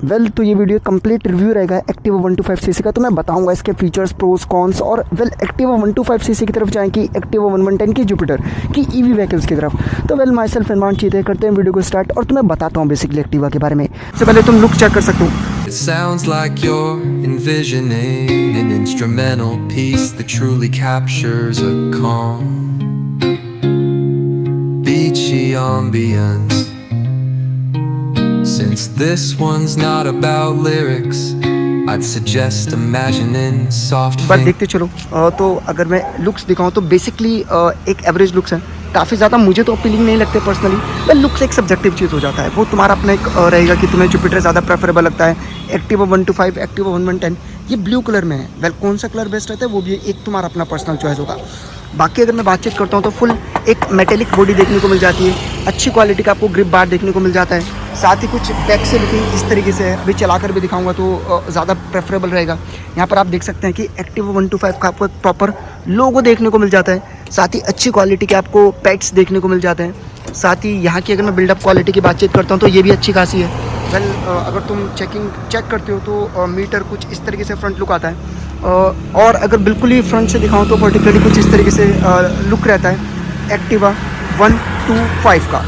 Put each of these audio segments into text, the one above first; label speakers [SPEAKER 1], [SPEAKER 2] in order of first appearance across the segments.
[SPEAKER 1] Well तो ये video complete review रहेगा एक्टिवा 125 सीसी का। तो मैं बताऊंगा इसके फीचर्स, प्रोस, कॉन्स और वेल एक्टिवा 125 सीसी की तरफ जाएं कि एक्टिवा 1110 की जुपिटर की ईवी व्हीकल्स की तरफ। तो वेल माई सेल्फ इरमान चीते करते हैं वीडियो को स्टार्ट और तुम्हें बताता हूँ बेसिकली एक्टिवा के बारे में। सबसे पहले तुम लुक चेक कर सकते हो।
[SPEAKER 2] It sounds like you're envisioning an instrumental piece that truly captures a calm, beachy ambience. Since this one's not about lyrics, I'd suggest imagining soft
[SPEAKER 1] बस देखते चलो। तो अगर मैं लुक्स दिखाऊं तो बेसिकली एक एवरेज लुक्स है, काफ़ी ज़्यादा मुझे तो अपीलिंग नहीं लगते पर्सनली। वेल लुक्स एक सब्जेक्टिव चीज़ हो जाता है, वो तुम्हारा अपना एक रहेगा कि तुम्हें जुपिटर ज़्यादा प्रेफरेबल लगता है, एक्टिवा 125, एक्टिवा 1110 ये ब्लू कलर में है। वेल कौन सा कलर बेस्ट रहता है वो भी एक तुम्हारा अपना पर्सनल चॉइस होगा। बाकी अगर मैं बातचीत करता हूँ तो फुल एक मेटेलिक बॉडी देखने को मिल जाती है, अच्छी क्वालिटी का आपको ग्रिप बार देखने को मिल जाता है। साथ ही कुछ बैक से लुकिंग इस तरीके से है, अभी चला कर भी दिखाऊंगा तो ज़्यादा प्रेफरेबल रहेगा। यहाँ पर आप देख सकते हैं कि एक्टिवा 125 का आपको एक प्रॉपर लोगो देखने को मिल जाता है, साथ ही अच्छी क्वालिटी के आपको पैड्स देखने को मिल जाते हैं। साथ ही यहाँ की अगर मैं बिल्डअप क्वालिटी की बातचीत करता हूँ तो ये भी अच्छी खासी है। वेल अगर तुम चेक करते हो तो मीटर कुछ इस तरीके से फ्रंट लुक आता है, और अगर बिल्कुल ही फ्रंट से दिखाऊँ तो पर्टिकुलरली कुछ इस तरीके से लुक रहता है एक्टिवा 125 का।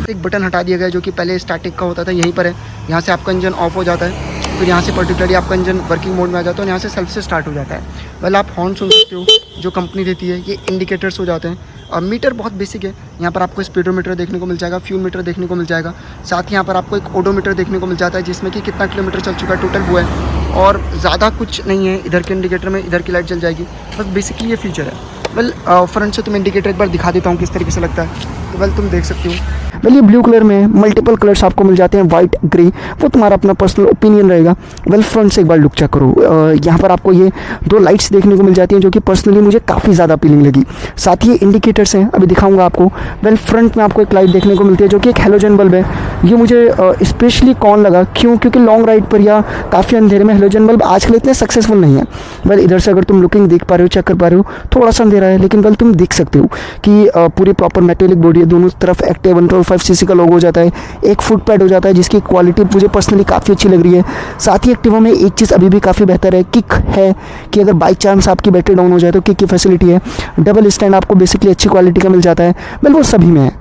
[SPEAKER 1] एक बटन हटा दिया गया जो कि पहले स्टैटिक का होता था, यहीं पर है। यहाँ से आपका इंजन ऑफ हो जाता है, फिर यहाँ से पर्टिकुलरली आपका इंजन वर्किंग मोड में आ जाता है और यहाँ से सेल्फ से स्टार्ट हो जाता है। वेल आप हॉर्न सुन सकते हो जो कंपनी देती है, ये इंडिकेटर्स हो जाते हैं। और मीटर बहुत बेसिक है, यहाँ पर आपको स्पीडोमीटर देखने को मिल जाएगा, फ्यूल मीटर देखने को मिल जाएगा, साथ ही यहाँ पर आपको एक ओडोमीटर देखने को मिल जाता है जिसमें कि कितना किलोमीटर चल चुका है टोटल वो है। और ज़्यादा कुछ नहीं है, इधर के इंडिकेटर में इधर की लाइट जल जाएगी, बस बेसिकली ये फीचर है। वेल फ्रंट से तुम इंडिकेटर एक बार दिखा देता हूँ किस तरीके से लगता है। तो वेल तुम देख सकते हो वेल ये ब्लू कलर में मल्टीपल कलर्स आपको मिल जाते हैं, वाइट, ग्रे, वो तुम्हारा अपना पर्सनल ओपिनियन रहेगा। वेल फ्रंट से एक बार लुक चेक करो। यहाँ पर आपको ये दो लाइट्स देखने को मिल जाती हैं जो कि पर्सनली मुझे काफ़ी ज़्यादा अपीलिंग लगी। साथ ही इंडिकेटर्स हैं, अभी दिखाऊंगा आपको। वेल फ्रंट में आपको एक लाइट देखने को मिलती है जो कि एक हेलोजन बल्ब है। ये मुझे स्पेशली कौन लगा, क्यों? क्योंकि लॉन्ग राइड पर या काफ़ी अंधेरे में हेलोजन बल्ब आजकल इतने सक्सेसफुल नहीं है। वेल इधर से अगर तुम लुकिंग देख पा रहे हो, चेक कर पा रहे हो, थोड़ा सा अंधेरा है, लेकिन वेल तुम देख सकते हो कि पूरी प्रॉपर मेटेलिक बॉडी है, दोनों तरफ एक्टिवा 125 सीसी का लोगो हो जाता है, एक फुट पैड हो जाता है जिसकी क्वालिटी मुझे पर्सनली काफ़ी अच्छी लग रही है। साथ ही एक्टिवा में एक चीज़ अभी भी काफ़ी बेहतर है, किक है कि अगर बाई चांस आपकी बैटरी डाउन हो जाए तो किक की फैसिलिटी है। डबल स्टैंड आपको बेसिकली अच्छी क्वालिटी का मिल जाता है। वेल वो सभी में है।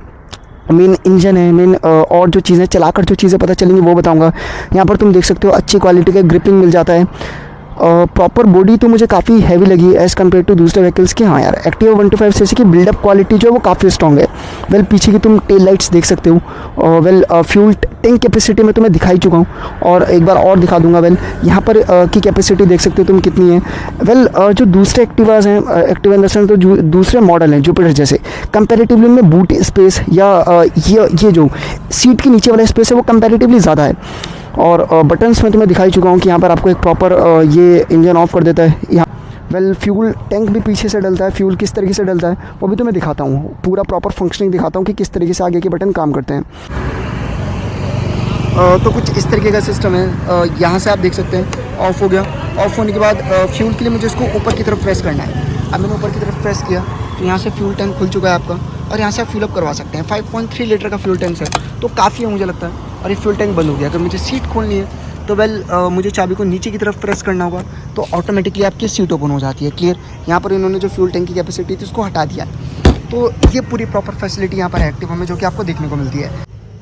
[SPEAKER 1] मेन इंजन है, मेन और जो चीज़ें चलाकर जो चीज़ें पता चलेंगी वो बताऊंगा। यहाँ पर तुम देख सकते हो अच्छी क्वालिटी का ग्रिपिंग मिल जाता है। प्रॉपर बॉडी तो मुझे काफ़ी हैवी लगी एज़ कम्पेयर टू दूसरे व्हीकल्स की। हाँ यार एक्टिवा 125 सीसी की बिल्डअप क्वालिटी जो है वो काफ़ी स्ट्रॉन्ग है। वेल पीछे की तुम टेल लाइट्स देख सकते हो। वेल फ्यूल टैंक कैपेसिटी में तुम्हें दिखाई चुका हूँ और एक बार और दिखा दूंगा। वेल यहाँ पर की कैपेसिटी देख सकते हो तुम कितनी है। वेल जो दूसरे एक्टिवाज हैं, एक्टिवा इन द सेंस तो दूसरे मॉडल हैं जुपिटर जैसे, कंपेरेटिवली उनमें बूट स्पेस या ये जो सीट के नीचे वाला स्पेस है वो कंपेरेटिवली ज़्यादा है। और बटन्स में तुम्हें दिखाई चुका हूँ कि यहाँ पर आपको एक प्रॉपर ये इंजन ऑफ कर देता है यहाँ। वेल फ्यूल टैंक भी पीछे से डलता है, फ्यूल किस तरीके से डलता है वो भी तुम्हें दिखाता हूँ, पूरा प्रॉपर फंक्शनिंग दिखाता हूँ कि किस तरीके से आगे के बटन काम करते हैं। तो कुछ इस तरीके का सिस्टम है। यहाँ से आप देख सकते हैं ऑफ़ हो गया। ऑफ़ होने के बाद फ्यूल के लिए मुझे इसको ऊपर की तरफ प्रेस करना है। अब मैंने ऊपर की तरफ प्रेस किया तो यहाँ से फ्यूल टैंक खुल चुका है आपका और यहाँ से आप फिलअप करवा सकते हैं। 5.3 लीटर का फ्यूल टैंक है तो काफ़ी है मुझे लगता है। और ये फ्यूल टैंक बंद हो गया। अगर मुझे सीट खोलनी है तो वेल मुझे चाबी को नीचे की तरफ प्रेस करना होगा तो ऑटोमेटिकली आपकी सीट ओपन हो जाती है। क्लियर। यहाँ पर इन्होंने जो फ्यूल टैंक की कैपेसिटी थी उसको हटा दिया, तो ये पूरी प्रॉपर फैसिलिटी यहाँ पर एक्टिवा में जो कि आपको देखने को मिलती है।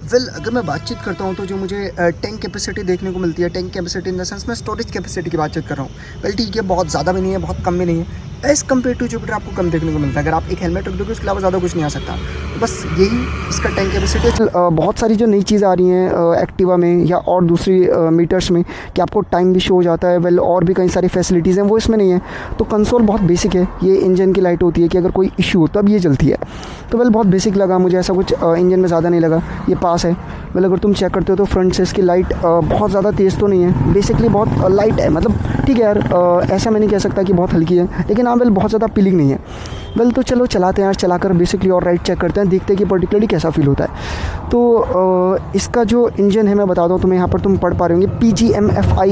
[SPEAKER 1] वेल अगर मैं बातचीत करता हूँ तो जो मुझे टैंक कैपेसिटी देखने को मिलती है, tank capacity in the sense मैं स्टोरेज कैपेसिटी की बातचीत कर रहा हूँ। वेल ठीक है, बहुत ज़्यादा भी नहीं है, बहुत कम भी नहीं है। एज़ कम्पेयर टू जुपिटर आपको कम देखने को मिलता है। अगर आप एक हेलमेट रख दोगे उसके अलावा ज़्यादा कुछ नहीं आ सकता। तो बस यही इसका टैंक कैपेसिटी। बहुत सारी जो नई चीज़ें आ रही हैं एक्टिवा में या और दूसरी मीटर्स में कि आपको टाइम भी शो हो जाता है। वेल और भी कई सारी फैसिलिटीज़ हैं वो इसमें नहीं है। तो कंसोल बहुत बेसिक है, ये इंजन की लाइट होती है कि अगर कोई इशू हो तो अब ये जलती है। तो वेल बहुत बेसिक लगा मुझे, ऐसा कुछ इंजन में ज़्यादा नहीं लगा। ये पास है। वेल अगर तुम चेक करते हो तो फ्रंट से इसकी लाइट बहुत ज़्यादा तेज़ तो नहीं है, बेसिकली बहुत लाइट है। मतलब ठीक है यार, ऐसा मैं नहीं कह सकता कि बहुत हल्की है, लेकिन हाँ वेल बहुत ज़्यादा फीलिंग नहीं है। वेल तो चलो चलाते हैं यार, चलाकर बेसिकली और राइड चेक करते हैं, देखते हैं कि पर्टिकुलरली कैसा फील होता है। तो इसका जो इंजन है मैं बता दूँ तुम्हें, यहाँ पर तुम पढ़ पा रहे होंगे PGM-FI,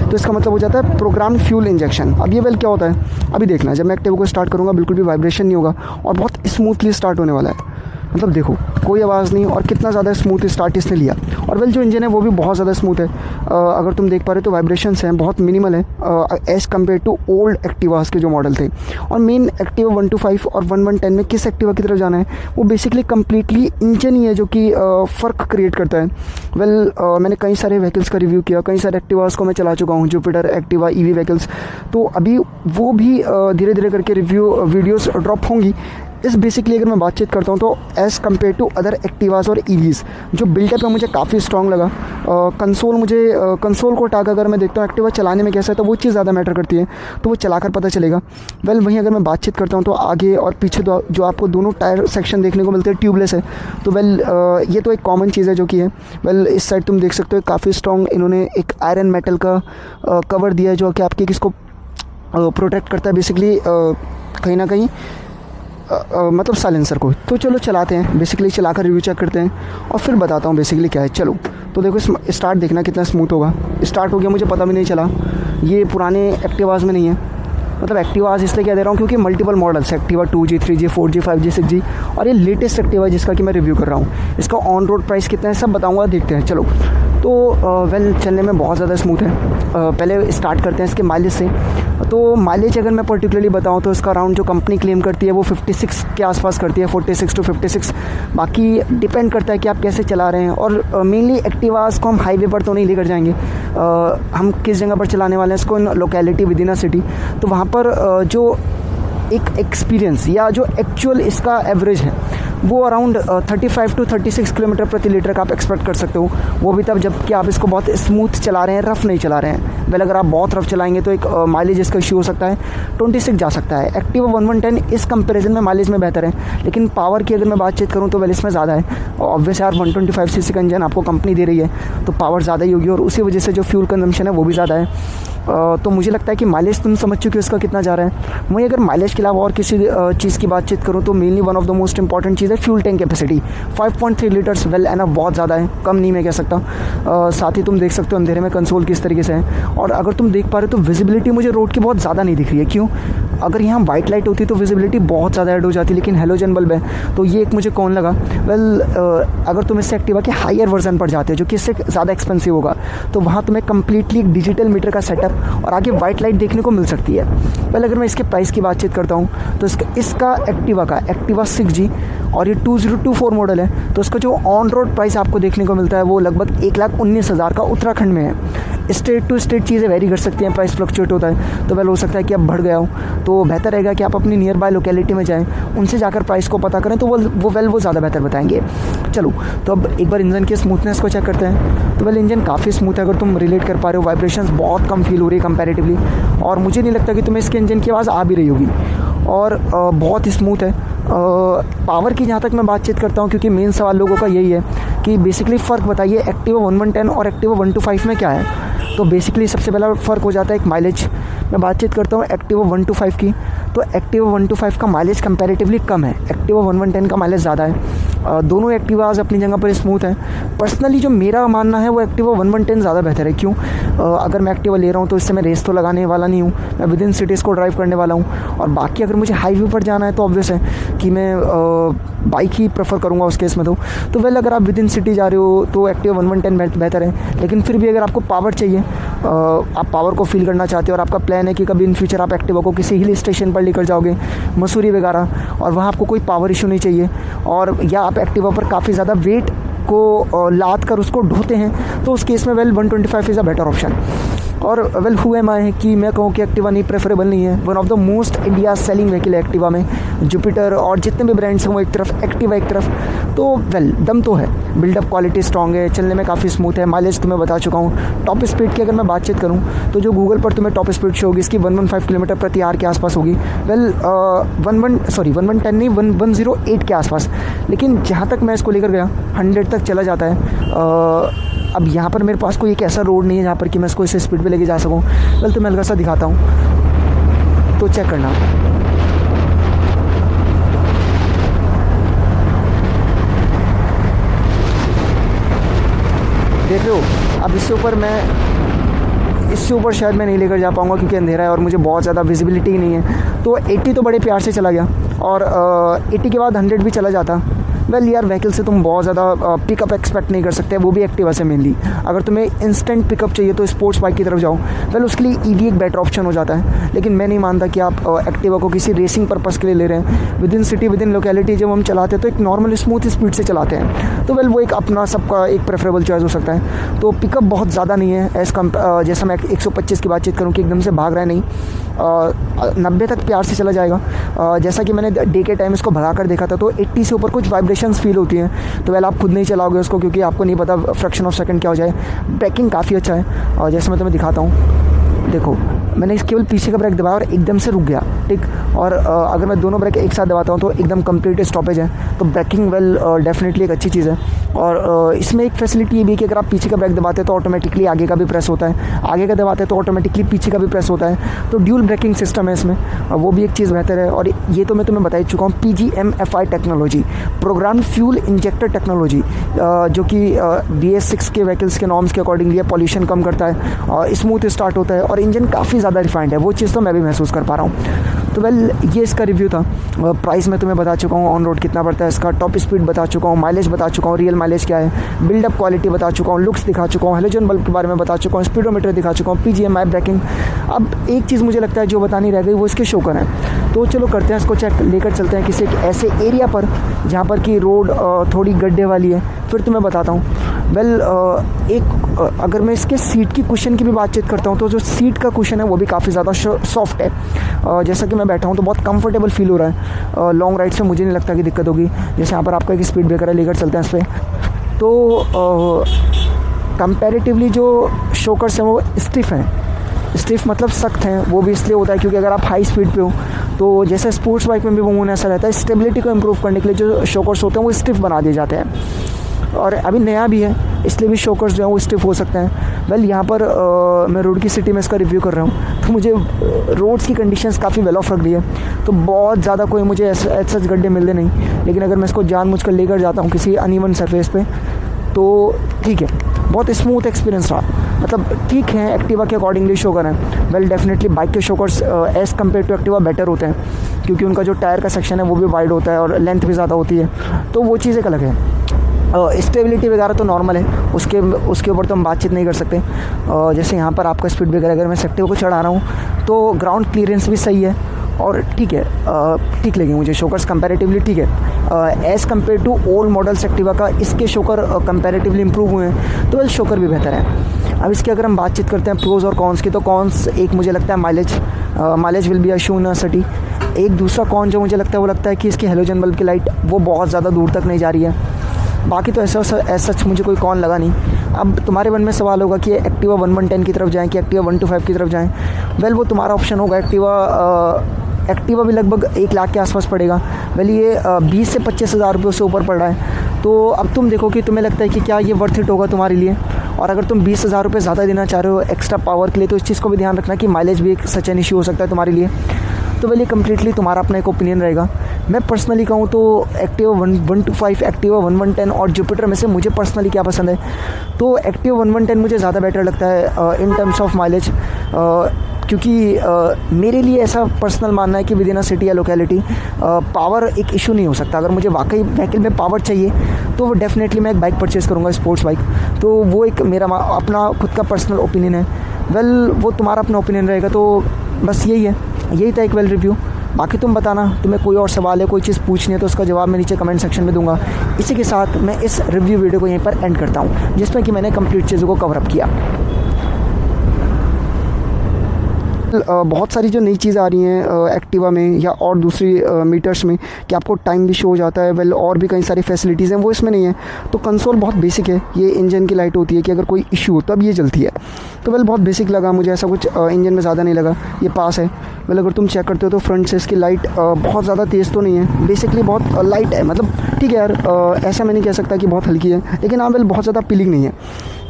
[SPEAKER 1] तो इसका मतलब हो जाता है प्रोग्राम फ्यूल इंजेक्शन। अब ये वेल क्या होता है अभी देखना, जब मैं एक्टिवा को स्टार्ट करूँगा बिल्कुल भी वाइब्रेशन नहीं होगा और बहुत स्मूथली स्टार्ट होने वाला है। मतलब देखो कोई आवाज़ नहीं और कितना ज़्यादा स्मूथ स्टार्ट इसने लिया। और वेल जो इंजन है वो भी बहुत ज़्यादा स्मूथ है। अगर तुम देख पा रहे हो तो वाइब्रेशंस हैं बहुत मिनिमल है as compare to old Activas के जो मॉडल थे। और मेन एक्टिवा 125 और 1110 में किस एक्टिवा की तरफ जाना है, वो बेसिकली कम्प्लीटली इंजन ही है जो कि फ़र्क क्रिएट करता है। वेल मैंने कई सारे व्हीकल्स का रिव्यू किया, कई सारे एक्टिवास को मैं चला चुका हूँ, जुपिटर, एक्टिवा, ईवी व्हीकल्स। तो अभी वो भी धीरे धीरे करके रिव्यू वीडियोस ड्रॉप होंगी। इस बेसिकली अगर मैं बातचीत करता हूँ तो as compare to other Activas और ईवीज़ जो बिल्डअप है मुझे काफ़ी स्ट्रॉन्ग लगा। कंसोल को हटाकर अगर मैं देखता हूँ एक्टिवा चलाने में कैसा है तो वो चीज़ ज़्यादा मैटर करती है, तो वो चलाकर पता चलेगा। वेल वहीं अगर मैं बातचीत करता हूँ तो आगे और पीछे जो आपको दोनों टायर सेक्शन देखने को मिलते हैं ट्यूबलेस है। तो वेल ये तो एक कॉमन चीज़ है जो कि है। वेल इस साइड तुम देख सकते हो काफ़ी स्ट्रॉन्ग इन्होंने एक आयरन मेटल का कवर दिया है जो कि आपके किसको प्रोटेक्ट करता है बेसिकली कहीं ना कहीं मतलब साइलेंसर को। तो चलो चलाते हैं, बेसिकली चलाकर रिव्यू चेक करते हैं और फिर बताता हूँ बेसिकली क्या है। चलो तो देखो स्टार्ट देखना कितना स्मूथ होगा। स्टार्ट हो गया, मुझे पता भी नहीं चला। ये पुराने एक्टिवास में नहीं है, मतलब एक्टिवास इसलिए क्या दे रहा हूँ क्योंकि multiple models Activa 2G 3G 4G 5G 6G और ये लेटेस्ट एक्टिवा है जिसका कि मैं रिव्यू कर रहा हूँ। इसका ऑन रोड प्राइस कितना है सब बताऊँगा, देखते हैं। चलो तो वेल चलने में बहुत ज़्यादा स्मूथ है। पहले स्टार्ट करते हैं इसके माइलेज से। तो माइलेज अगर मैं पर्टिकुलरली बताऊं तो इसका अराउंड जो कंपनी क्लेम करती है वो 56 के आसपास करती है, 46 to 56। बाकी डिपेंड करता है कि आप कैसे चला रहे हैं। और मेनली एक्टिवास को हम हाईवे पर तो नहीं लेकर जाएंगे, हम किस जगह पर चलाने वाले हैं इसको in locality within a city. तो वहाँ पर जो एक एक्सपीरियंस या जो एक्चुअल इसका एवरेज है वो अराउंड 35 to 36 किलोमीटर प्रति लीटर का आप एक्सपेक्ट कर सकते हो। वो भी तब जबकि आप इसको बहुत स्मूथ चला रहे हैं, रफ़ नहीं चला रहे हैं। वेल अगर आप बहुत रफ़ चलाएंगे तो एक माइलेज इसका इशू हो सकता है, 26 जा सकता है। एक्टिवा 1110 इस कंपैरिजन में माइलेज में बेहतर है, लेकिन पावर की अगर मैं बातचीत करूँ तो वेल इसमें ज़्यादा है। ऑब्वियस यार 125 cc का इंजन आपको कंपनी दे रही है तो पावर ज़्यादा ही होगी और उसी वजह से जो फ्यूल कंजम्पशन है वो भी ज़्यादा है। तो मुझे लगता है कि माइलेज तुम समझ चुके हो इसका कितना जा रहा है। वहीं अगर माइलेज के अलावा और किसी चीज़ की बातचीत करूँ तो mainly one of the most important चीज़ है fuel tank capacity. 5.3 litres well एना बहुत ज़्यादा है, कम नहीं मैं कह सकता। साथ ही तुम देख सकते हो अंधेरे में कंसोल किस तरीके से है। और अगर तुम देख पा रहे हो तो विजिबिलिटी मुझे रोड की बहुत ज़्यादा नहीं दिख रही है। क्यों? अगर यहाँ वाइट लाइट होती तो विजिबिलिटी बहुत ज़्यादा ऐड हो जाती, लेकिन हेलोजन बल्ब है तो ये एक मुझे कौन लगा। वेल अगर तुम इससे एक्टिवा के हायर वर्जन पर जाते हो जो कि इससे ज़्यादा एक्सपेंसिव होगा तो वहाँ तुम्हें कम्प्लीटली एक डिजिटल मीटर का सेटअप और आगे वाइट लाइट देखने को मिल सकती है। वेल अगर मैं इसके प्राइस की बातचीत करता हूँ तो इसका एक्टिवा 6G और ये 2024 मॉडल है तो इसका जो ऑन रोड प्राइस आपको देखने को मिलता है वो लगभग 1,19,000 का उत्तराखंड में है। स्टेट टू स्टेट चीज़ें वेरी कर सकती हैं, प्राइस फ्लक्चुएट होता है। तो वेल हो सकता है कि अब बढ़ गया हो, तो बेहतर रहेगा कि आप अपनी नियर बाय लोकेलिटी में जाएं, उनसे जाकर प्राइस को पता करें तो वो ज़्यादा बेहतर बताएंगे। चलो तो अब एक बार इंजन की स्मूथनेस को चेक करते हैं। तो वेल इंजन काफ़ी स्मूथ है, अगर तुम रिलेट कर पा रहे हो वाइब्रेशंस बहुत कम फील हो रही है कंपैरेटिवली, और मुझे नहीं लगता कि तुम्हें इसके इंजन की आवाज़ आ भी रही होगी और बहुत ही स्मूथ है। पावर की जहाँ तक मैं बातचीत करता हूँ क्योंकि मेन सवाल लोगों का यही है कि बेसिकली फ़र्क बताइए एक्टिवा 1110 और एक्टिवा 125 में क्या है। तो बेसिकली सबसे पहला फ़र्क हो जाता है एक माइलेज। मैं बातचीत करता हूँ एक्टिवा 125 की, तो एक्टिवा 125 का माइलेज कंपैरेटिवली कम है, एक्टिवा 1110 का माइलेज ज़्यादा है। दोनों एक्टिवाज अपनी जगह पर स्मूथ है। पर्सनली जो मेरा मानना है वो एक्टिवा 1110 ज़्यादा बेहतर है। क्यों? अगर मैं एक्टिवा ले रहा हूँ तो इससे मैं रेस तो लगाने वाला नहीं हूँ, मैं विद इन सिटीज़ को ड्राइव करने वाला हूँ। और बाकी अगर मुझे हाईवे पर जाना है तो ऑब्वियस है कि मैं बाइक ही प्रेफर करूँगा उस केस में। तो वेल अगर आप विद इन सिटी जा रहे हो तो एक्टिवा 110 बेहतर है, लेकिन फिर भी अगर आपको पावर चाहिए, आप पावर को फील करना चाहते हो और आपका प्लान है कि कभी इन फ्यूचर आप एक्टिवा को किसी हिल स्टेशन पर लेकर जाओगे, मसूरी वगैरह, और वहाँ आपको कोई पावर इशू नहीं चाहिए, और या आप एक्टिवा पर काफ़ी ज़्यादा वेट को लाद कर उसको ढोते हैं, तो उस केस में well 125 is a better option. और वेल हु एम आई कि मैं कहूँ कि एक्टिवा नहीं प्रेफरेबल नहीं है। One of the most India selling vehicle है एक्टिवा में, जुपिटर और जितने भी ब्रांड्स हैं वो एक तरफ, एक्टिवा एक तरफ। तो वेल दम तो है, बिल्डअप क्वालिटी स्ट्रॉन्ग है, चलने में काफ़ी स्मूथ है, माइलेज तुम्हें बता चुका हूँ। टॉप स्पीड की अगर मैं बातचीत करूँ तो जो गूगल पर तुम्हें टॉप स्पीड शो होगी इसकी 115 किलोमीटर प्रति आवर के आसपास होगी। वेल 1110 नहीं 108 के आसपास, लेकिन जहाँ तक मैं इसको लेकर गया 100 तक चला जाता है। अब यहाँ पर मेरे पास कोई एक ऐसा रोड नहीं है जहाँ पर कि मैं इसको इस स्पीड पे लेके जा सकूँ। वेल तो मैं हल्का सा दिखाता हूँ तो चेक करना। देख रहे हो, अब इससे ऊपर शायद मैं नहीं लेकर जा पाऊँगा क्योंकि अंधेरा है और मुझे बहुत ज़्यादा विजिबिलिटी नहीं है। तो 80 तो बड़े प्यार से चला गया और 80 के बाद 100 भी चला जाता, वेल यार व्हीकल से तुम बहुत ज़्यादा पिकअप एक्सपेक्ट नहीं कर सकते, वो भी एक्टिवा से मेनली। अगर तुम्हें इंस्टेंट पिकअप चाहिए तो स्पोर्ट्स बाइक की तरफ जाओ, वेल उसके लिए ईवी एक बेटर ऑप्शन हो जाता है। लेकिन मैं नहीं मानता कि आप एक्टिवा को किसी रेसिंग पर्पज़ के लिए ले रहे हैं। With in city with in locality जब हम चलाते हैं तो एक नॉर्मल स्मूथ स्पीड से चलाते हैं, तो वेल वो एक अपना सबका एक प्रेफरेबल चॉइस हो सकता है। तो पिकअप बहुत ज़्यादा नहीं है एज़ जैसा मैं 125 की बातचीत करूँ कि एकदम से भाग रहा है नहीं, 90 तक प्यार से चला जाएगा। जैसा कि मैंने डे के टाइम इसको भगा कर देखा था तो 80 से ऊपर कुछ वाइब्रेशंस फील होती हैं, तो वेल आप खुद नहीं चलाओगे उसको क्योंकि आपको नहीं पता फ्रैक्शन ऑफ सेकंड क्या हो जाए। ब्रेकिंग काफ़ी अच्छा है, और जैसे मैं तुम्हें दिखाता हूँ, देखो मैंने केवल पीछे का ब्रेक दबाया और एकदम से रुक गया, ठीक। और अगर मैं दोनों ब्रेक एक साथ दबाता हूँ तो एकदम कंप्लीट स्टॉपेज है। तो ब्रेकिंग वेल डेफिनेटली एक अच्छी चीज़ है। और इसमें एक फैसिलिटी ये भी है कि अगर आप पीछे का ब्रेक दबाते हैं तो ऑटोमेटिकली आगे का भी प्रेस होता है, आगे का दबाते हैं तो ऑटोमेटिकली पीछे का भी प्रेस होता है। तो ड्यूल ब्रेकिंग सिस्टम है इसमें, वो भी एक चीज़ बेहतर है। और ये तो मैं तुम्हें बता ही चुका हूँ, PGMFI technology, program fuel injector technology, जो कि BS6 के व्हीकल्स के नॉर्म्स के अकॉर्डिंगली है, पॉल्यूशन कम करता है और स्मूथ स्टार्ट होता है, और इंजन काफ़ी ज़्यादा रिफाइंड है। वो चीज़ तो मैं भी महसूस कर पा रहा हूँ। तो वेल ये इसका रिव्यू था। प्राइस मैं तुम्हें बता चुका हूँ, ऑन रोड कितना पड़ता है इसका, टॉप स्पीड बता चुका हूँ, माइलेज बता चुका हूँ, रियल माइलेज क्या है, बिल्डअप क्वालिटी बता चुका हूँ, लुक्स दिखा चुका हूँ, हेलोजन बल्ब के बारे में बता चुका हूँ, स्पीडोमीटर दिखा चुका हूँ, PGMI ब्रेकिंग। अब एक चीज़ मुझे लगता है जो बतानी रह गई, वो इसके शोकर हैं। तो चलो करते हैं इसको चेक, लेकर चलते हैं किसी एक ऐसे एरिया पर जहाँ पर कि रोड थोड़ी गड्ढे वाली है, फिर तुम्हें बताता हूँ। वेल अगर मैं इसके सीट की कुशन की भी बातचीत करता हूँ तो जो सीट का कुशन है वो भी काफ़ी ज़्यादा सॉफ्ट है। जैसा कि मैं बैठा हूँ तो बहुत कंफर्टेबल फील हो रहा है। लॉन्ग राइड से मुझे नहीं लगता कि दिक्कत होगी। जैसे यहाँ पर आपका एक स्पीड ब्रेकर है, लेकर चलते हैं इस पर। तो कंपैरेटिवली जो शोकर्स हैं वो स्टिफ हैं। स्टिफ मतलब सख्त हैं, वो भी इसलिए होता है क्योंकि अगर आप हाई स्पीड पे हो तो जैसे स्पोर्ट्स बाइक में भी वो ऐसा रहता है, स्टेबिलिटी को इम्प्रूव करने के लिए जो शोकर्स होते हैं वो स्टिफ बना दिए जाते हैं। और अभी नया भी है इसलिए भी शोकर्स जो हैं वो स्टिफ हो सकते हैं। वेल यहाँ पर मैं रोड की सिटी में इसका रिव्यू कर रहा हूँ तो मुझे रोड्स की कंडीशंस काफ़ी वेल ऑफ लग रही है। तो बहुत ज़्यादा कोई मुझे सच गड्ढे मिलते नहीं, लेकिन अगर मैं इसको जानबूझकर लेकर जाता हूँ किसी अनइवन सरफेस पे तो ठीक है, बहुत स्मूथ एक्सपीरियंस रहा। मतलब ठीक है, एक्टिवा के अकॉर्डिंगली शोकर हैं। वेल डेफिनेटली बाइक के shockers as compare to Activa better होते हैं क्योंकि उनका जो टायर का सेक्शन है वो भी वाइड होता है और लेंथ भी ज़्यादा होती है, तो वो चीज़ एक अलग है। स्टेबिलिटी वगैरह तो नॉर्मल है, उसके ऊपर तो हम बातचीत नहीं कर सकते। जैसे यहाँ पर आपका स्पीड ब्रेकर, अगर मैं एक्टिवा को चढ़ा रहा हूँ तो ग्राउंड क्लियरेंस भी सही है और ठीक है, ठीक लगे मुझे शोकर्स कंपैरेटिवली। ठीक है, as compare to old models Activa का इसके शोकर कंपैरेटिवली इंप्रूव हुए हैं, तो वेल शोकर भी बेहतर है। अब इसकी अगर हम बातचीत करते हैं प्रोज और कॉन्स की, तो कॉन्स एक मुझे लगता है mileage will be issue in city. एक दूसरा कॉन जो मुझे लगता है वो लगता है कि इसकी हेलोजन बल्ब की लाइट वो बहुत ज़्यादा दूर तक नहीं जा रही है। बाकी तो ऐसा सच मुझे कोई कॉन लगा नहीं। अब तुम्हारे मन में सवाल होगा कि एक्टिवा 110 की तरफ जाएं कि एक्टिवा 125 की तरफ जाएं। वेल वो तुम्हारा ऑप्शन होगा। एक्टिवा भी लगभग 1 लाख के आसपास पड़ेगा। वेल ये 20 से 25 हज़ार रुपये से ऊपर पड़ रहा है। तो अब तुम देखो कि तुम्हें लगता है कि क्या ये वर्थ इट होगा तुम्हारे लिए। और अगर तुम 20 हज़ार रुपये ज़्यादा देना चाह रहे हो एक्स्ट्रा पावर के लिए, तो इस चीज़ को भी ध्यान रखना कि माइलेज भी एक सच एन इशू हो सकता है तुम्हारे लिए। तो वेल ये कम्प्लीटली तुम्हारा अपना एक ओपिनियन रहेगा। मैं पर्सनली कहूँ तो एक्टिवा 125, एक्टिवा 1110 और जुपिटर में से मुझे पर्सनली क्या पसंद है, तो एक्टिवा 1110 मुझे ज़्यादा बेटर लगता है इन टर्म्स ऑफ माइलेज, क्योंकि मेरे लिए ऐसा पर्सनल मानना है कि विद इन अ सिटी या लोकेलिटी पावर एक इशू नहीं हो सकता। अगर मुझे वाकई व्हीकल में पावर चाहिए तो डेफिनेटली मैं एक बाइक परचेज़ करूँगा, स्पोर्ट्स बाइक। तो वो एक मेरा अपना खुद का पर्सनल ओपिनियन है। वेल वो तुम्हारा अपना ओपिनियन रहेगा। तो बस यही था एक वेल रिव्यू। बाकी तुम बताना, तुम्हें कोई और सवाल है, कोई चीज़ पूछनी है तो उसका जवाब मैं नीचे कमेंट सेक्शन में दूंगा। इसी के साथ मैं इस रिव्यू वीडियो को यहीं पर एंड करता हूँ, जिसमें कि मैंने कंप्लीट चीज़ों को कवर अप किया। बहुत सारी जो नई चीज़ें आ रही हैं एक्टिवा में या और दूसरी मीटर्स में कि आपको टाइम भी शो हो जाता है। वेल और भी कई सारी फैसिलिटीज़ हैं, वो इसमें नहीं है। तो कंसोल बहुत बेसिक है। ये इंजन की लाइट होती है कि अगर कोई इशू हो तब ये जलती है। तो वेल बहुत बेसिक लगा मुझे, ऐसा कुछ इंजन में ज़्यादा नहीं लगा। ये पास है। वेल अगर तुम चेक करते हो तो फ्रंट से इसकी लाइट बहुत ज़्यादा तेज़ तो नहीं है, बेसिकली बहुत लाइट है। मतलब ठीक है यार, ऐसा मैं नहीं कह सकता कि बहुत हल्की है, लेकिन हाँ वेल बहुत ज़्यादा पिलिंग नहीं है।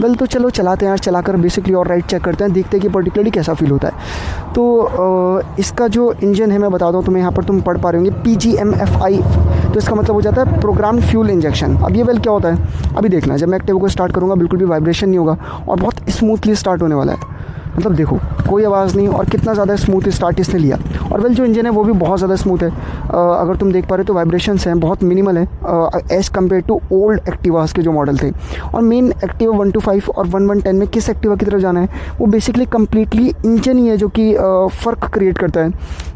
[SPEAKER 1] वेल तो चलो चलाते हैं यार, चलाकर बेसिकली और राइट चेक करते हैं, देखते हैं कि पर्टिकुलरली कैसा फील होता है। तो इसका जो इंजन है मैं बता दूँ, तुम्हें यहाँ पर तुम पढ़ पा रहे होंगे PGMFI, तो इसका मतलब हो जाता है प्रोग्राम फ्यूल इंजेक्शन। अब ये वेल क्या होता है अभी देखना, जब मैं एक्टिवा को स्टार्ट करूँगा बिल्कुल भी वाइब्रेशन नहीं होगा और बहुत स्मूथली स्टार्ट होने वाला है। मतलब देखो कोई आवाज़ नहीं, और कितना ज़्यादा स्मूथ स्टार्ट इसने लिया। और वेल जो इंजन है वो भी बहुत ज़्यादा स्मूथ है। अगर तुम देख पा रहे हो तो वाइब्रेशंस हैं बहुत मिनिमल है as compare to old Activas के जो मॉडल थे। और मेन एक्टिवा 125 और 1110 में किस एक्टिवा की तरफ जाना है, वो बेसिकली कम्प्लीटली इंजन ही है जो कि फ़र्क क्रिएट करता है।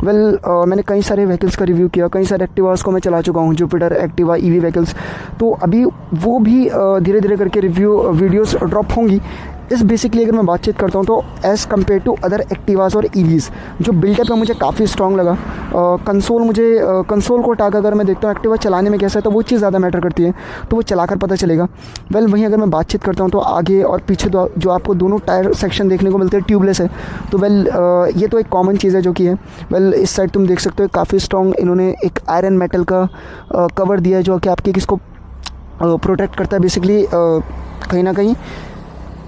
[SPEAKER 1] वेल मैंने कई सारे व्हीकल्स का रिव्यू किया, कई सारे एक्टिवास को मैं चला चुका हूँ, जुपिटर, एक्टिवा, ईवी व्हीकल्स। तो अभी वो भी धीरे धीरे करके रिव्यू वीडियोस ड्रॉप होंगी। इस बेसिकली अगर मैं बातचीत करता हूँ तो as compare to other Activas और ईवीज़ जो बिल्डअप है मुझे काफ़ी स्ट्रॉन्ग लगा। कंसोल को हटाकर अगर मैं देखता हूँ एक्टिवा चलाने में कैसा है, तो वो चीज़ ज़्यादा मैटर करती है, तो वो चलाकर पता चलेगा। वेल वहीं अगर मैं बातचीत करता हूँ तो आगे और पीछे जो आपको दोनों टायर सेक्शन देखने को मिलते हैं ट्यूबलेस है। तो वेल ये तो एक कॉमन चीज़ है जो कि है। वेल इस साइड तुम देख सकते हो काफ़ी स्ट्रॉन्ग इन्होंने एक आयरन मेटल का कवर दिया है जो कि आपके किसको प्रोटेक्ट करता है बेसिकली कहीं ना कहीं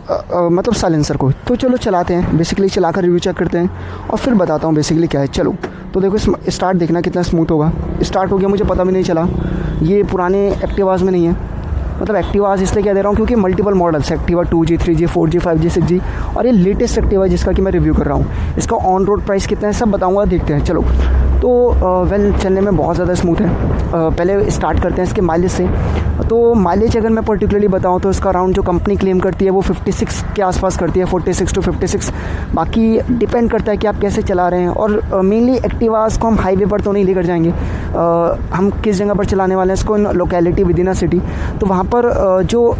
[SPEAKER 1] मतलब साइलेंसर को। तो चलो चलाते हैं, बेसिकली चलाकर रिव्यू चेक करते हैं और फिर बताता हूँ बेसिकली क्या है। चलो तो देखो स्टार्ट देखना कितना स्मूथ होगा। स्टार्ट हो गया, मुझे पता भी नहीं चला। ये पुराने एक्टिवास में नहीं है, मतलब एक्टिवास इसलिए क्या दे रहा हूँ क्योंकि multiple models Activa 2G 3G 4G 5G 6G और ये लेटेस्ट एक्टिवा जिसका कि मैं रिव्यू कर रहा हूँ। इसका ऑन रोड प्राइस कितना है सब बताऊँगा, देखते हैं। चलो तो वेल चलने में बहुत ज़्यादा स्मूथ है। पहले स्टार्ट करते हैं इसके माइलेज से। तो माइलेज अगर मैं पर्टिकुलरली बताऊं तो इसका अराउंड जो कंपनी क्लेम करती है वो 56 के आसपास करती है, 46 to 56। बाकी डिपेंड करता है कि आप कैसे चला रहे हैं। और मेनली एक्टिवास को हम हाईवे पर तो नहीं लेकर जाएंगे, हम किस जगह पर चलाने वाले हैं इसको locality within a city. तो वहाँ पर जो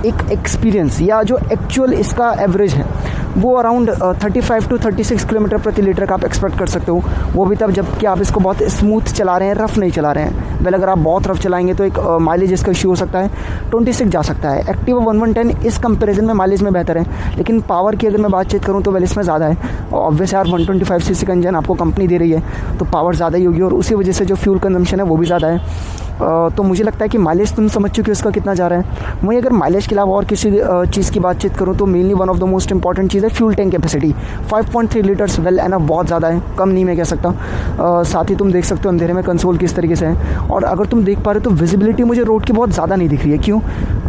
[SPEAKER 1] एक एक्सपीरियंस या जो एक्चुअल इसका एवरेज है वो अराउंड 35 to 36 किलोमीटर प्रति लीटर का आप एक्सपेक्ट कर सकते हो। वो भी तब जब कि आप इसको बहुत स्मूथ चला रहे हैं, रफ़ नहीं चला रहे हैं। वेल अगर आप बहुत रफ़ चलाएंगे तो एक माइलेज इसका इशू हो सकता है, 26 जा सकता है। एक्टिवा 1110 इस कंपैरिजन में माइलेज में बेहतर है, लेकिन पावर की अगर मैं बातचीत करूँ तो वेल इसमें ज़्यादा है। ऑब्वियस यार 125 सीसी का इंजन आपको कंपनी दे रही है तो पावर ज़्यादा ही होगी और उसी वजह से जो फ्यूल कंजम्पशन है वो भी ज़्यादा है। तो मुझे लगता है कि माइलेज तुम समझ चुके हो इसका कितना जा रहा है। वहीं अगर माइलेज के अलावा और किसी चीज़ की बातचीत करूँ तो mainly one of the most important चीज़ है fuel tank capacity. 5.3 litres well enough बहुत ज़्यादा है, कम नहीं मैं कह सकता। साथ ही तुम देख सकते हो अंधेरे में कंसोल किस तरीके से है। और अगर तुम देख पा रहे हो तो विजिबिलिटी मुझे रोड की बहुत ज़्यादा नहीं दिख रही है। क्यों?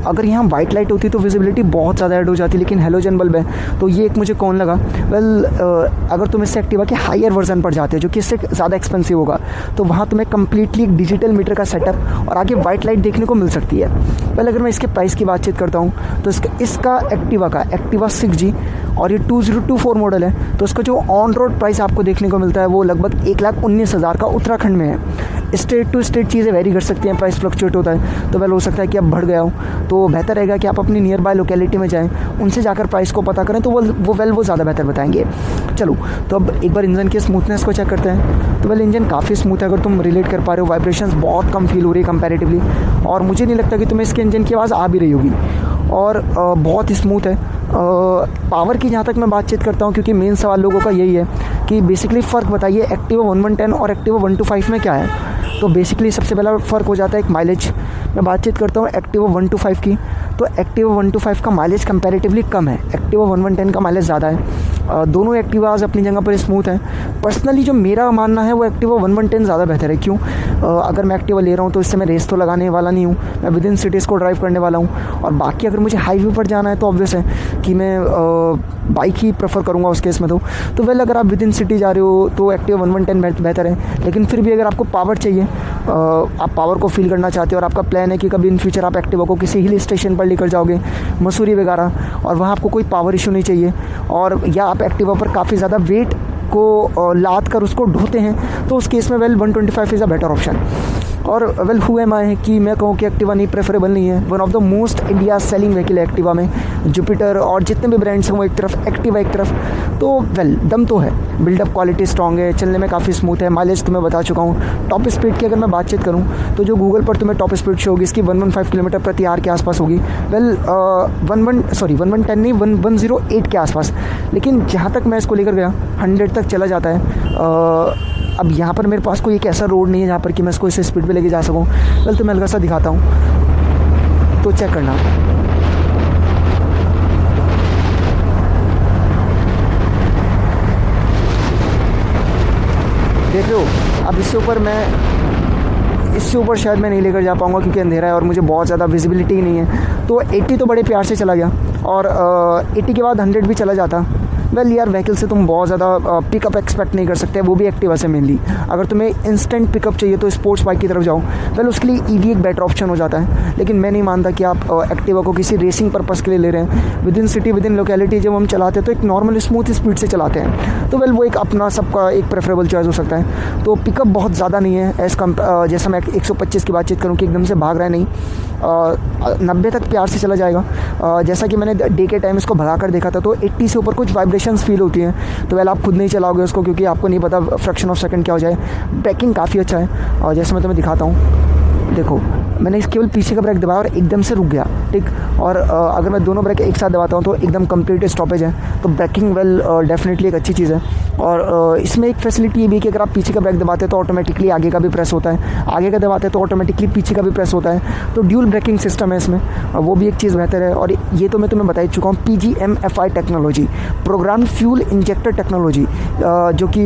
[SPEAKER 1] अगर यहाँ वाइट लाइट होती तो विजिबिलिटी बहुत ज़्यादा ऐड हो जाती, लेकिन हेलोजन बल्ब है तो ये एक मुझे कौन लगा। वेल अगर तुम इससे एक्टिवा के हायर वर्जन पर जाते हो जो कि इससे ज़्यादा एक्सपेंसिव होगा तो वहाँ तुम्हें कम्प्लीटली एक डिजिटल मीटर का सेटअप और आगे वाइट लाइट देखने को मिल सकती है। वेल अगर मैं इसके प्राइस की बातचीत करता हूँ तो इसका एक्टिवा 6G और ये 2024 मॉडल है तो इसका जो ऑन रोड प्राइस आपको देखने को मिलता है वो लगभग 1,19,000 का उत्तराखंड में है। स्टेट टू स्टेट चीज़ें वेरी कर सकती हैं, प्राइस फ्लक्चुएट होता है। तो वेल हो सकता है कि अब बढ़ गया हो, तो बेहतर रहेगा कि आप अपनी नियर बाय लोकेलिटी में जाएं, उनसे जाकर प्राइस को पता करें तो वो ज़्यादा बेहतर बताएंगे। चलो तो अब एक बार इंजन की स्मूथनेस को चेक करते हैं। तो वेल इंजन काफ़ी स्मूथ है, अगर तुम रिलेट कर पा रहे हो वाइब्रेशंस बहुत कम फील हो रही है कंपैरेटिवली, और मुझे नहीं लगता कि तुम्हें इसके इंजन की आवाज़ आ भी रही होगी। और बहुत ही स्मूथ है। पावर की जहाँ तक मैं बातचीत करता हूँ क्योंकि मेन सवाल लोगों का यही है कि बेसिकली फ़र्क बताइए एक्टिवा 1110 और एक्टिवा 125 में क्या है। तो बेसिकली सबसे पहला फ़र्क हो जाता है एक माइलेज। मैं बातचीत करता हूँ एक्टिवा 125 की, तो एक्टिवा 125 का माइलेज कंपैरेटिवली कम है, एक्टिवा 1110 का माइलेज ज़्यादा है। दोनों एक्टिवाज अपनी जगह पर स्मूथ हैं। पर्सनली जो मेरा मानना है वो एक्टिवा 1110 ज़्यादा बेहतर है। क्यों? अगर मैं एक्टिवा ले रहा हूँ तो इससे मैं रेस तो लगाने वाला नहीं हूँ, मैं विद इन सिटीज़ को ड्राइव करने वाला हूँ। और बाकी अगर मुझे हाईवे पर जाना है तो ऑब्वियस है कि मैं बाइक ही प्रेफर करूँगा उस केस में। तो वेल अगर आप विद इन सिटी जा रहे हो तो एक्टिवा 1110 बेहतर है। लेकिन फिर भी अगर आपको पावर चाहिए, आप पावर को फील करना चाहते हो और आपका प्लान है कि कभी इन फ्यूचर आप एक्टिवा को किसी हिल स्टेशन पर लेकर जाओगे, मसूरी वगैरह, और वहाँ आपको कोई पावर इशू नहीं चाहिए, और या आप एक्टिवा पर काफ़ी ज़्यादा वेट को लाद कर उसको ढोते हैं, तो उस केस में well 125 is a better option. और वेल हु एम आई है कि मैं कहूँ कि एक्टिवा नहीं प्रेफरेबल नहीं है। One of the most India selling vehicle है एक्टिवा में, जुपिटर और जितने भी ब्रांड्स हैं वो एक तरफ, एक्टिवा एक तरफ। तो वेल दम तो है, बिल्डअप क्वालिटी स्ट्रॉन्ग है, चलने में काफ़ी स्मूथ है। माइलेज तो मैं बता चुका हूँ। टॉप स्पीड की अगर मैं बातचीत करूँ तो जो गूगल पर तुम्हें टॉप स्पीड शो होगी इसकी 115 किलोमीटर प्रति आवर के आसपास होगी। वेल 110 नहीं 108 के आसपास। लेकिन जहाँ तक मैं इसको लेकर गया 100 तक चला जाता है। अब यहाँ पर मेरे पास कोई एक ऐसा रोड नहीं है जहाँ पर कि मैं इसको इस स्पीड पे लेके जा सकूँ। वेल तो मैं हल्का सा दिखाता हूँ तो चेक करना। देख रहे हो, अब इससे ऊपर शायद मैं नहीं लेकर जा पाऊँगा क्योंकि अंधेरा है और मुझे बहुत ज़्यादा विजिबिलिटी नहीं है। तो 80 तो बड़े प्यार से चला गया और 80 के बाद 100 भी चला जाता। वेल यार व्हीकल से तुम बहुत ज़्यादा पिकअप एक्सपेक्ट नहीं कर सकते, वो भी एक्टिवा से मेनली। अगर तुम्हें इंस्टेंट पिकअप चाहिए तो स्पोर्ट्स बाइक की तरफ जाओ, वेल उसके लिए ईवी एक बेटर ऑप्शन हो जाता है। लेकिन मैं नहीं मानता कि आप एक्टिवा को किसी रेसिंग पर्पज़ के लिए ले रहे हैं। With in city with in locality जब हम चलाते हैं तो एक नॉर्मल स्मूथ स्पीड से चलाते हैं, तो वेल वो एक अपना सबका एक प्रेफरेबल चॉइस हो सकता है। तो पिकअप बहुत ज़्यादा नहीं है एज़ जैसा मैं 125 की बातचीत करूँ कि एकदम से भाग रहा है, नहीं 90 तक प्यार से चला जाएगा। जैसा कि मैंने डे के टाइम इसको भगा कर देखा था तो 80 से ऊपर कुछ वाइब्रेशंस फील होती हैं, तो वेल आप खुद नहीं चलाओगे उसको क्योंकि आपको नहीं पता फ्रैक्शन ऑफ सेकंड क्या हो जाए। ब्रेकिंग काफ़ी अच्छा है, और जैसे मैं तुम्हें दिखाता हूँ, देखो मैंने केवल पीछे का ब्रेक दबाया और एकदम से रुक गया, ठीक। और अगर मैं दोनों ब्रेक एक साथ दबाता हूँ तो एकदम कंप्लीट स्टॉपेज है। तो ब्रेकिंग वेल डेफिनेटली एक अच्छी चीज़ है। और इसमें एक फैसिलिटी ये भी है कि अगर आप पीछे का ब्रेक दबाते हैं तो ऑटोमेटिकली आगे का भी प्रेस होता है, आगे का दबाते हैं तो ऑटोमेटिकली पीछे का भी प्रेस होता है। तो ड्यूल ब्रेकिंग सिस्टम है इसमें, वो भी एक चीज़ बेहतर है। और ये तो मैं तुम्हें बता ही चुका हूँ, PGMFI technology, program fuel injector technology, जो कि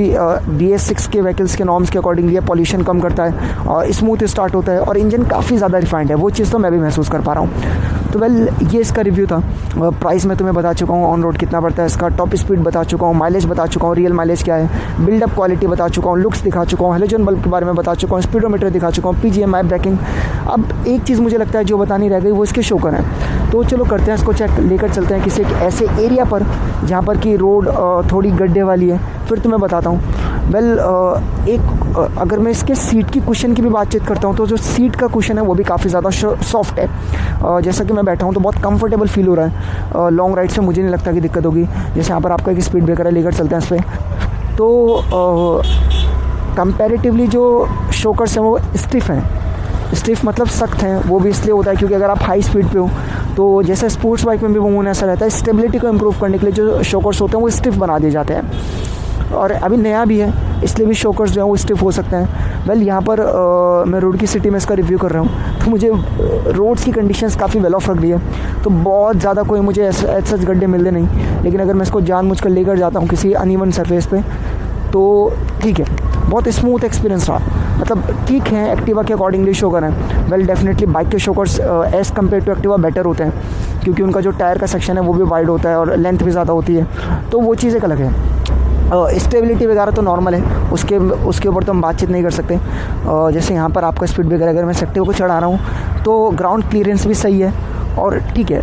[SPEAKER 1] BS6 के व्हीकल्स के नॉर्म्स के अकॉर्डिंगली पॉल्यूशन कम करता है और स्मूथ स्टार्ट होता है और इंजन काफ़ी ज़्यादा रिफाइंड है। वो चीज़ तो मैं भी महसूस कर पा रहा हूँ। तो वेल ये इसका रिव्यू था। प्राइस मैं तुम्हें बता चुका हूँ, ऑन रोड कितना पड़ता है इसका, टॉप स्पीड बता चुका हूँ, माइलेज बता चुका हूँ, रियल माइलेज क्या है, बिल्डअप क्वालिटी बता चुका हूँ, लुक्स दिखा चुका हूँ, हेलोजन बल्ब के बारे में बता चुका हूँ, स्पीडोमीटर दिखा चुका हूँ, PGMI ब्रेकिंग। अब एक चीज़ मुझे लगता है जो बतानी रह गई, वो इसके शोकर हैं। तो चलो करते हैं इसको चेक, लेकर चलते हैं किसी एक ऐसे एरिया पर जहाँ पर कि रोड थोड़ी गड्ढे वाली है, फिर तुम्हें बताता हूँ। वेल अगर मैं इसके सीट की कुशन की भी बातचीत करता हूँ तो जो सीट का कुशन है वो भी काफ़ी ज़्यादा सॉफ्ट है। जैसा कि मैं बैठा हूँ तो बहुत कंफर्टेबल फील हो रहा है। लॉन्ग राइड से मुझे नहीं लगता कि दिक्कत होगी। जैसे यहाँ पर आपका एक स्पीड ब्रेकर है, लेकर चलते हैं इस पर। तो कंपैरेटिवली जो शोकर्स हैं वो स्टिफ हैं। स्टिफ मतलब सख्त हैं, वो भी इसलिए होता है क्योंकि अगर आप हाई स्पीड पे हो तो जैसे स्पोर्ट्स बाइक में भी वो ऐसा रहता है, स्टेबिलिटी को इम्प्रूव करने के लिए जो शोकर्स होते हैं वो स्टिफ बना दिए जाते हैं। और अभी नया भी है इसलिए भी शोकर्स जो हैं वो स्टिफ हो सकते हैं। वेल यहाँ पर मैं रोड की सिटी में इसका रिव्यू कर रहा हूँ तो मुझे रोड्स की कंडीशंस काफ़ी वेल ऑफ लग रही है। तो बहुत ज़्यादा कोई मुझे सच गड्ढे मिलते नहीं, लेकिन अगर मैं इसको जानबूझकर लेकर जाता हूँ किसी अनइवन सरफेस पे तो ठीक है, बहुत स्मूथ एक्सपीरियंस रहा। मतलब ठीक है, एक्टिवा के अकॉर्डिंगली शोकर हैं। वेल डेफिनेटली बाइक के shockers as compare to Activa better होते हैं क्योंकि उनका जो टायर का सेक्शन है वो भी वाइड होता है और लेंथ भी ज़्यादा होती है, तो वो चीज़ एक अलग है। स्टेबिलिटी वगैरह तो नॉर्मल है, उसके ऊपर तो हम बातचीत नहीं कर सकते। जैसे यहाँ पर आपका स्पीड ब्रेकर, अगर मैं एक्टिवा को चढ़ा रहा हूँ तो ग्राउंड क्लियरेंस भी सही है और ठीक है,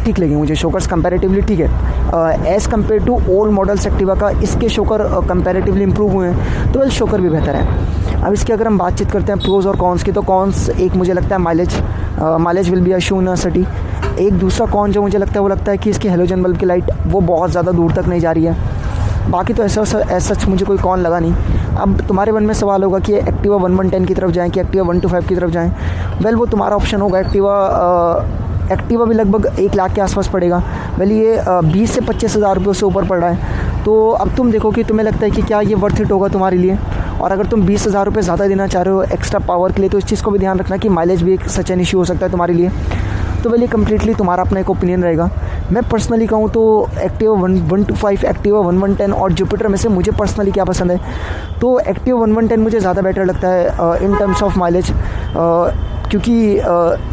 [SPEAKER 1] ठीक लगे मुझे शोकर्स कंपैरेटिवली, ठीक है। As compare to old models Activa का इसके शोकर कंपैरेटिवली इंप्रूव हुए हैं, तो वेल शोकर भी बेहतर है। अब इसकी अगर हम बातचीत करते हैं प्रोज और कॉन्स की, तो कॉन्स एक मुझे लगता है mileage will be a shoe in city. एक दूसरा कॉन जो मुझे लगता है वो लगता है कि इसकी हेलोजन बल्ब की लाइट वो बहुत ज़्यादा दूर तक नहीं जा रही है। बाकी तो ऐसा सच मुझे कोई कॉन लगा नहीं। अब तुम्हारे मन में सवाल होगा कि एक्टिवा 1110 की तरफ जाएँ कि एक्टिवा 125 की तरफ जाएँ। वेल वो तुम्हारा ऑप्शन होगा। एक्टिवा भी लगभग 1 लाख के आसपास पड़ेगा। वेल ये 20 से 25 हज़ार रुपये से ऊपर पड़ रहा है। तो अब तुम देखो कि तुम्हें लगता है कि क्या ये वर्थ इट होगा तुम्हारे लिए। और अगर तुम 20 हज़ार रुपये ज़्यादा देना चाह रहे हो एक्स्ट्रा पावर के लिए, तो इस चीज़ को भी ध्यान रखना कि माइलेज भी एक सच एन इशू हो सकता है तुम्हारे लिए। तो वेल ये कम्प्लीटली तुम्हारा अपना एक ओपिनियन रहेगा। मैं पर्सनली कहूँ तो एक्टिवा 125, एक्टिवा 1110 और जुपिटर में से मुझे पर्सनली क्या पसंद है, तो एक्टिवा 1110 मुझे ज़्यादा बेटर लगता है इन टर्म्स ऑफ माइलेज। क्योंकि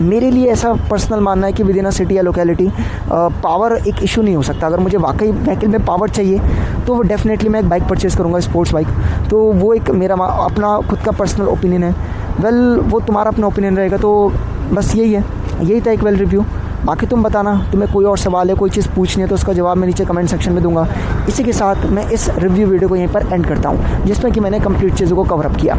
[SPEAKER 1] मेरे लिए ऐसा पर्सनल मानना है कि विद इन अ सिटी या लोकेलिटी पावर एक इशू नहीं हो सकता। अगर मुझे वाकई व्हीकल में पावर चाहिए तो वो डेफिनेटली मैं एक बाइक परचेज़ करूँगा, स्पोर्ट्स बाइक। तो वो एक मेरा अपना खुद का पर्सनल ओपिनियन है। वेल वो तुम्हारा अपना ओपिनियन रहेगा। तो बस यही था एक वेल रिव्यू। बाकी तुम बताना, तुम्हें कोई और सवाल है, कोई चीज़ पूछनी है तो उसका जवाब मैं नीचे कमेंट सेक्शन में दूंगा। इसी के साथ मैं इस रिव्यू वीडियो को यहीं पर एंड करता हूँ जिसमें कि मैंने कंप्लीट चीज़ों को कवर अप किया।